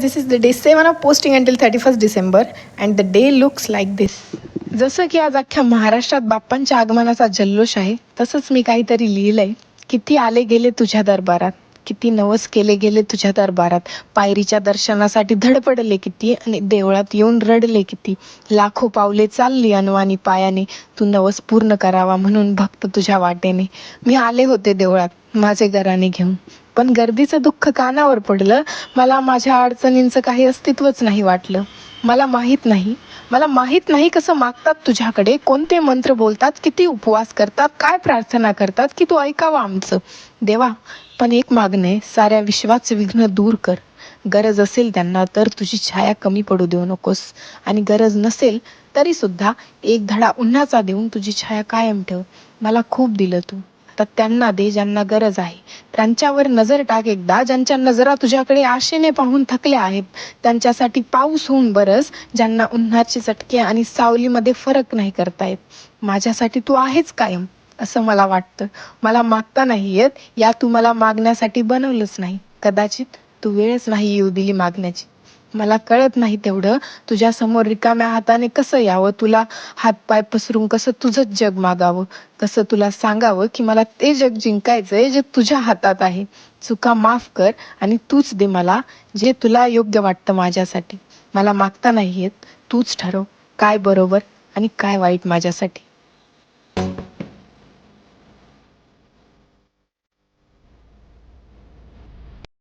this is the day 7 of posting until 31st December and the day looks like this. जसं की आज अख्ख्या महाराष्ट्रात बाप्पांच्या आगमनाचा जल्लोष आहे, तसंच मी काहीतरी लिहिलंय. किती आले गेले तुझ्या दरबारात, किती नवस केले गेले तुझ्या दरबारात, पायरीच्या दर्शनासाठी धडपडले किती आणि देवळात येऊन रडले किती, लाखो पावले चालली अनवाणी पायाने, तू नवस पूर्ण करावा म्हणून भक्त तुझ्या वाटेने. मी आले होते देवळात माझे घराणे घेऊन, पण गर्दीचं दुःख कानावर पडलं. मला माझ्या अडचणींचं काही अस्तित्वच नाही वाटलं. मला माहीत नाही कसं मागतात तुझ्याकडे, कोणते मंत्र बोलतात, किती उपवास करतात, काय प्रार्थना करतात की तू ऐकावं आमचं देवा. पण एक मागणे, साऱ्या विश्वाचे विघ्न दूर कर. गरज असेल त्यांना तर तुझी छाया कमी पडू देऊ नकोस, आणि गरज नसेल तरी सुद्धा एक धडा उन्हाचा देऊन तुझी छाया कायम ठेव. मला खूप दिलं तू, तर त्यांना दे ज्यांना गरज आहे. त्यांच्यावर नजर टाक एकदा, ज्यांच्या नजरा तुझ्याकडे आशेने पाहून थकल्या आहेत. त्यांच्यासाठी पाऊस होऊन बरस, ज्यांना उन्हाचे चटके आणि सावलीमध्ये फरक नाही करता येत. माझ्यासाठी तू आहेच कायम असं मला वाटतं. मला मागता नाही येत, या तू मला मागण्यासाठी बनवलंच नाही. कदाचित तू वेळच नाही येऊ दिली मागण्याची. मला कळत नाही तेवढं, तुझ्या समोर रिकाम्या हाताने कसं यावं, तुला हातपाय पसरून कसं तुझंच जग मागावं, कसं तुला सांगावं की मला ते जग जिंकायचंय जे तुझ्या हातात आहे. चुका माफ कर आणि तूच दे मला जे तुला योग्य वाटतं माझ्यासाठी. मला मागता नाही येत, तूच ठरव काय बरोबर आणि काय वाईट माझ्यासाठी.